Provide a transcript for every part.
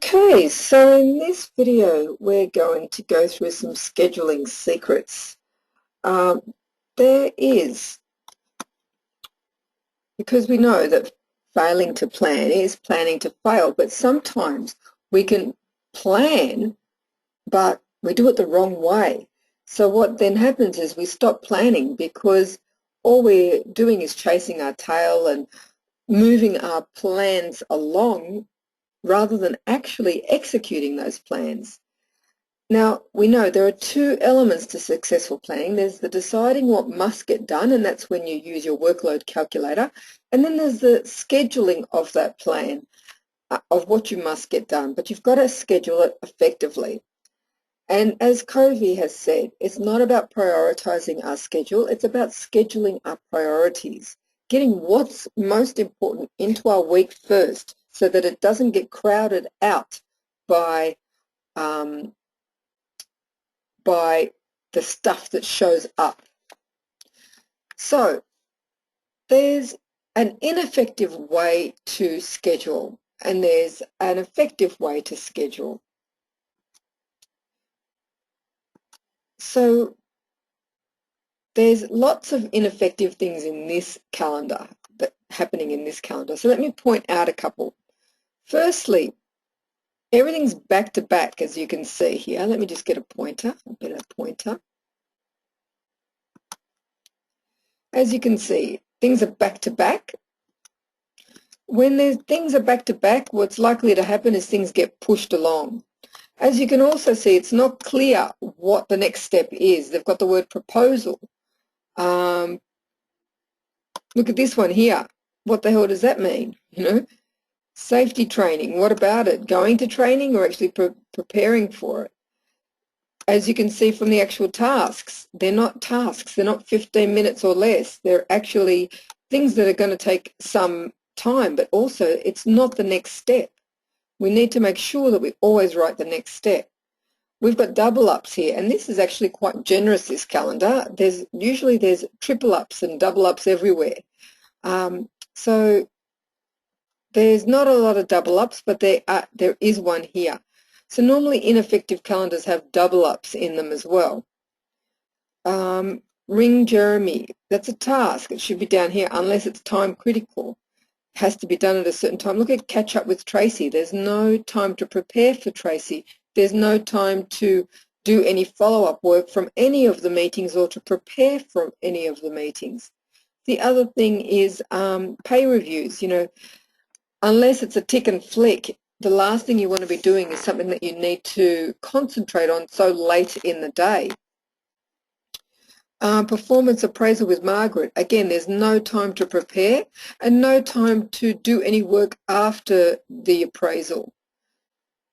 Okay, so in this video we're going to go through some scheduling secrets. There is, because we know that failing to plan is planning to fail, but sometimes we can plan but we do it the wrong way. So what then happens is we stop planning because all we're doing is chasing our tail and moving our plans along rather than actually executing those plans. Now, we know there are two elements to successful planning. There's the deciding what must get done, and that's when you use your workload calculator. And then there's the scheduling of that plan, of what you must get done. But you've got to schedule it effectively. And as Covey has said, it's not about prioritizing our schedule, it's about scheduling our priorities, getting what's most important into our week first so that it doesn't get crowded out by the stuff that shows up. So there's an ineffective way to schedule and there's an effective way to schedule. So there's lots of ineffective things in this calendar happening in this calendar. So let me point out a couple. Firstly, everything's back to back, as you can see here. Let me just get a better pointer. As you can see, things are back to back. When things are back to back, what's likely to happen is things get pushed along. As you can also see, it's not clear what the next step is. They've got the word proposal. Look at this one here. What the hell does that mean? Safety training. What about it? Going to training or actually preparing for it? As you can see from the actual tasks, they're not tasks. They're not 15 minutes or less. They're actually things that are going to take some time, but also it's not the next step. We need to make sure that we always write the next step. We've got double ups here, and this is actually quite generous, this calendar. Usually there's triple ups and double ups everywhere. So there's not a lot of double ups, but there is one here. So normally ineffective calendars have double ups in them as well. Ring Jeremy, that's a task. It should be down here unless it's time critical. It has to be done at a certain time. Look at catch up with Tracy. There's no time to prepare for Tracy. There's no time to do any follow-up work from any of the meetings or to prepare for any of the meetings. The other thing is pay reviews. Unless it's a tick and flick, the last thing you want to be doing is something that you need to concentrate on so late in the day. Performance appraisal with Margaret. Again, there's no time to prepare and no time to do any work after the appraisal.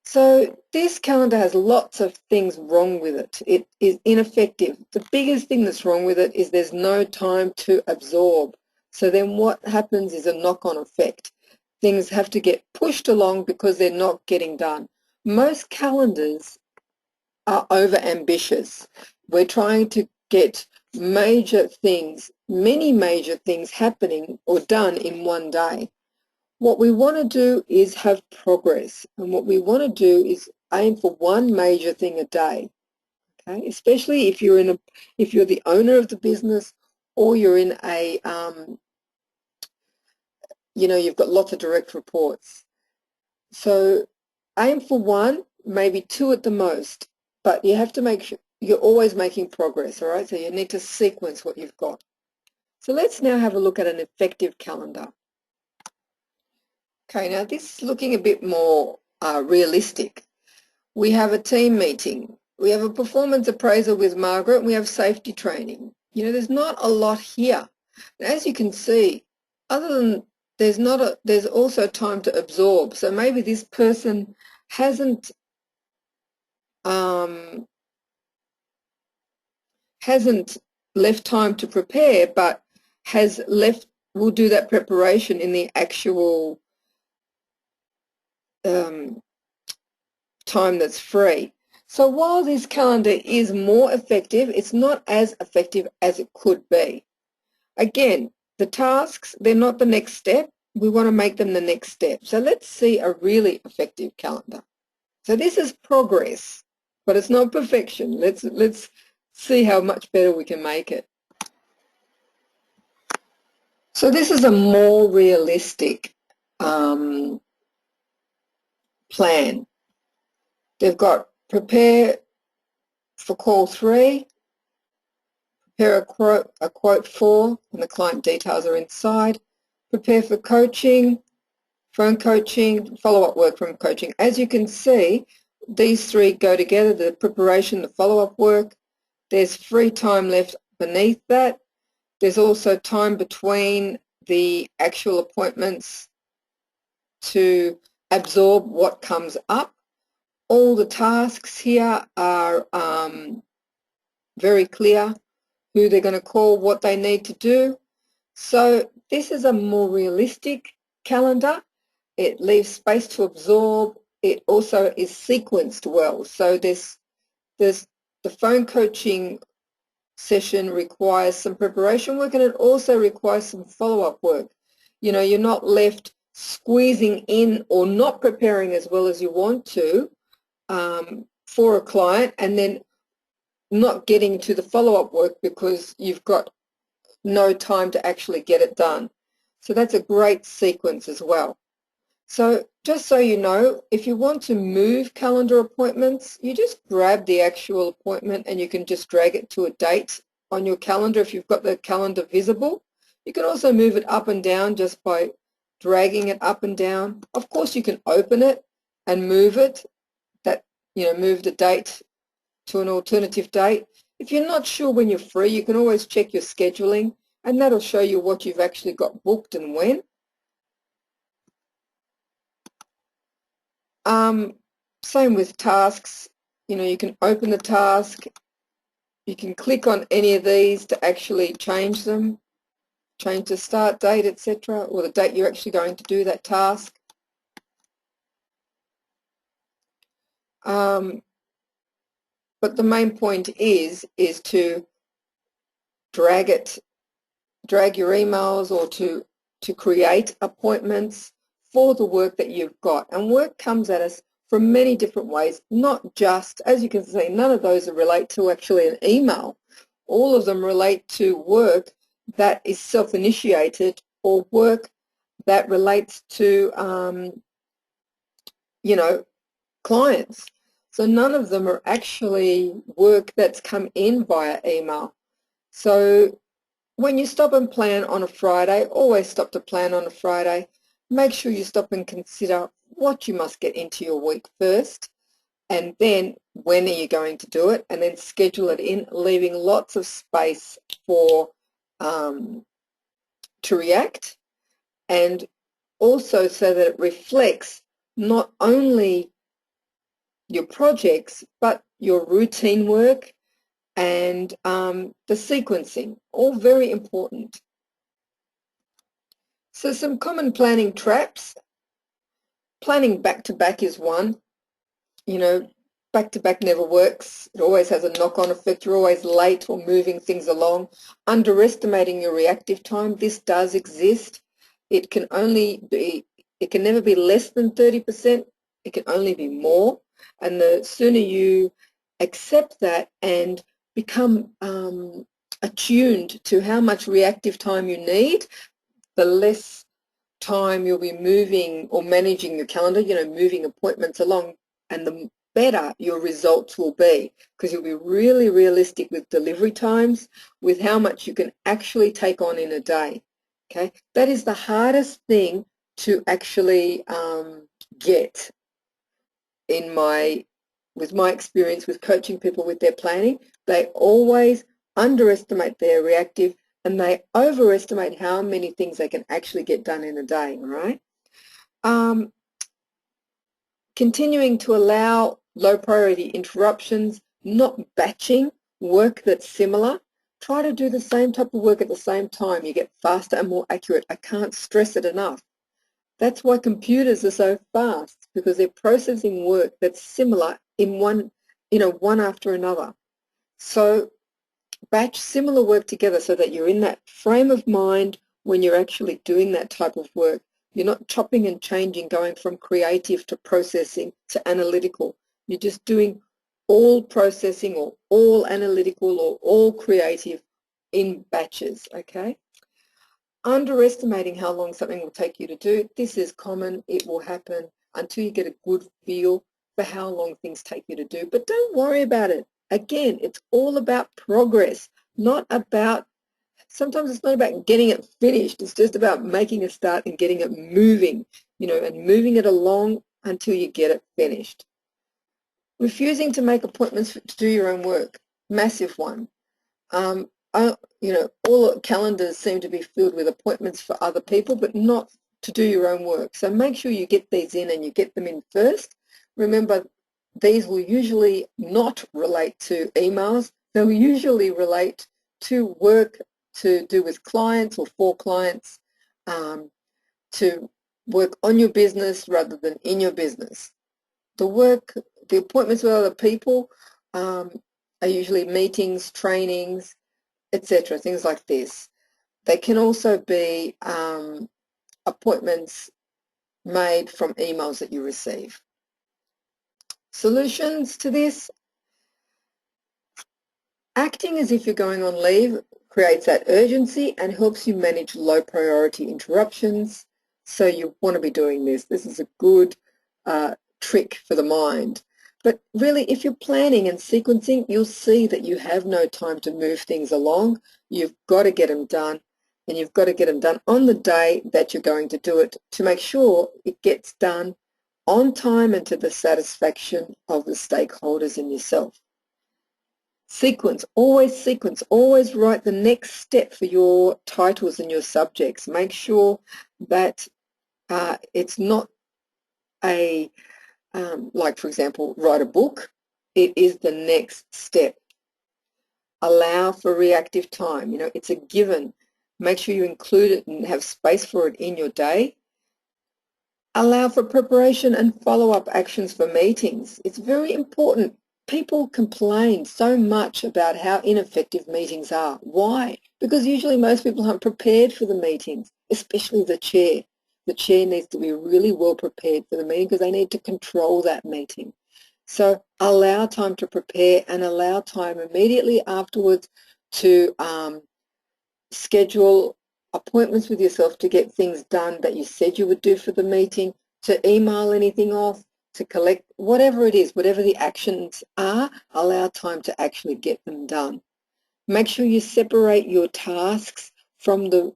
So this calendar has lots of things wrong with it. It is ineffective. The biggest thing that's wrong with it is there's no time to absorb. So then what happens is a knock-on effect. Things have to get pushed along because they're not getting done. Most calendars are over-ambitious. We're trying to get major things, many major things happening or done in one day. What we want to do is have progress, and what we want to do is aim for one major thing a day. Okay, especially if you're the owner of the business, or you're in a you've got lots of direct reports. So aim for one, maybe two at the most, but you have to make sure you're always making progress, all right? So you need to sequence what you've got. So let's now have a look at an effective calendar. Okay, now this is looking a bit more realistic. We have a team meeting. We have a performance appraisal with Margaret. We have safety training. There's not a lot here. And as you can see, other than there's also time to absorb. So maybe this person hasn't left time to prepare, but will do that preparation in the actual time that's free. So while this calendar is more effective, it's not as effective as it could be. Again, the tasks, they're not the next step. We want to make them the next step. So let's see a really effective calendar. So this is progress, but it's not perfection. Let's see how much better we can make it. So this is a more realistic plan. They've got prepare for call 3, prepare a quote 4, and the client details are inside. Prepare for coaching, phone coaching, follow-up work from coaching. As you can see, these three go together, the preparation, the follow-up work. There's free time left beneath that. There's also time between the actual appointments to absorb what comes up. All the tasks here are very clear, who they're going to call, what they need to do. So this is a more realistic calendar. It leaves space to absorb. It also is sequenced well. So there's the phone coaching session requires some preparation work, and it also requires some follow-up work. You know, you're not left squeezing in or not preparing as well as you want to for a client and then not getting to the follow-up work because you've got no time to actually get it done. So that's a great sequence as well. So just so you know, if you want to move calendar appointments, you just grab the actual appointment and you can just drag it to a date on your calendar if you've got the calendar visible. You can also move it up and down just by dragging it up and down. Of course, you can open it and move it, move the date to an alternative date. If you're not sure when you're free, you can always check your scheduling, and that'll show you what you've actually got booked and when. Same with tasks. You know, you can open the task. You can click on any of these to actually change them, change the start date, etc., or the date you're actually going to do that task. But the main point is to drag your emails or to create appointments for the work that you've got. And work comes at us from many different ways, not just, as you can see, none of those relate to actually an email. All of them relate to work that is self-initiated or work that relates to, clients. So none of them are actually work that's come in via email. So when you stop and plan on a Friday, always stop to plan on a Friday. Make sure you stop and consider what you must get into your week first, and then when are you going to do it, and then schedule it in, leaving lots of space for to react, and also so that it reflects not only your projects but your routine work and the sequencing, all very important. So some common planning traps. Planning back-to-back is one. You know, back-to-back never works. It always has a knock-on effect. You're always late or moving things along. Underestimating your reactive time. This does exist. It can never be less than 30%. It can only be more. And the sooner you accept that and become attuned to how much reactive time you need, the less time you'll be moving or managing your calendar, moving appointments along, and the better your results will be, because you'll be really realistic with delivery times, with how much you can actually take on in a day. Okay, that is the hardest thing to actually get with my experience with coaching people with their planning. They always underestimate their reactive and they overestimate how many things they can actually get done in a day, all right? Continuing to allow low priority interruptions, not batching work that's similar. Try to do the same type of work at the same time. You get faster and more accurate. I can't stress it enough. That's why computers are so fast, because they're processing work that's similar in one after another. So batch similar work together so that you're in that frame of mind when you're actually doing that type of work, You're not chopping and changing, going from creative to processing to analytical. You're just doing all processing or all analytical or all creative in batches, okay? Underestimating how long something will take you to do, this is common. It will happen until you get a good feel for how long things take you to do. But don't worry about it. Again, it's all about progress, not about, sometimes it's not about getting it finished. It's just about making a start and getting it moving, and moving it along until you get it finished. Refusing to make appointments to do your own work, massive one. All calendars seem to be filled with appointments for other people, but not to do your own work. So make sure you get these in and you get them in first. Remember, these will usually not relate to emails. They'll usually relate to work to do with clients or for clients, to work on your business rather than in your business. The appointments with other people are usually meetings, trainings, etc., things like this. They can also be appointments made from emails that you receive. Solutions to this: acting as if you're going on leave creates that urgency and helps you manage low priority interruptions. So you want to be doing this. This is a good trick for the mind. But really, if you're planning and sequencing, you'll see that you have no time to move things along. You've got to get them done, and you've got to get them done on the day that you're going to do it to make sure it gets done on time and to the satisfaction of the stakeholders and yourself. Sequence, always write the next step for your titles and your subjects. Make sure that it's not a like, for example, write a book. It is the next step. Allow for reactive time. It's a given. Make sure you include it and have space for it in your day. Allow for preparation and follow-up actions for meetings. It's very important. People complain so much about how ineffective meetings are. Why? Because usually most people aren't prepared for the meetings, especially the chair. The chair needs to be really well prepared for the meeting because they need to control that meeting. So allow time to prepare and allow time immediately afterwards to schedule appointments with yourself to get things done that you said you would do for the meeting, to email anything off, to collect, whatever it is, whatever the actions are, allow time to actually get them done. Make sure you separate your tasks from the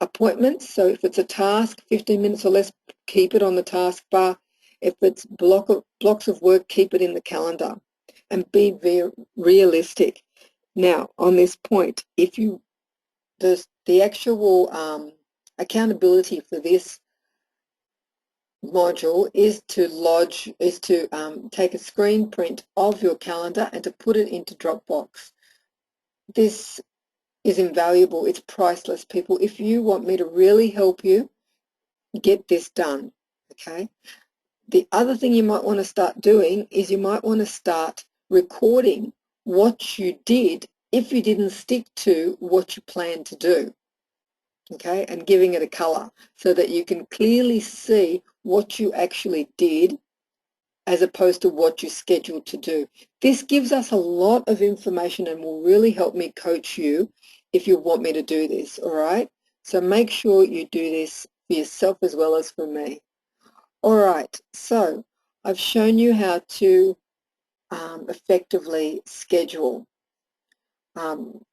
appointments. So if it's a task, 15 minutes or less, keep it on the task bar. If it's blocks of work, keep it in the calendar, and be very realistic. Now, on this point, if you the actual accountability for this module is to take a screen print of your calendar and to put it into Dropbox. This is invaluable. It's priceless, people. If you want me to really help you get this done, okay? The other thing you might want to start doing is you might want to start recording what you did if you didn't stick to what you planned to do, okay, and giving it a color so that you can clearly see what you actually did as opposed to what you scheduled to do. This gives us a lot of information and will really help me coach you if you want me to do this, all right? So make sure you do this for yourself as well as for me. All right, so I've shown you how to effectively schedule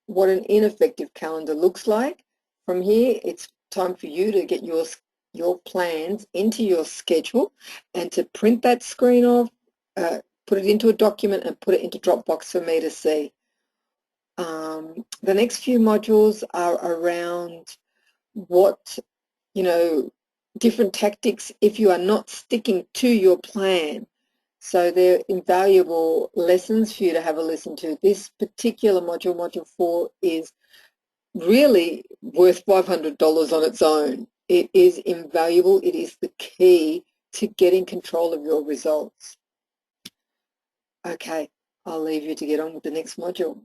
what an ineffective calendar looks like. From here, it's time for you to get your plans into your schedule and to print that screen off, put it into a document and put it into Dropbox for me to see. The next few modules are around what, different tactics if you are not sticking to your plan. So they're invaluable lessons for you to have a listen to. This particular module, Module 4, is really worth $500 on its own. It is invaluable. It is the key to getting control of your results. Okay, I'll leave you to get on with the next module.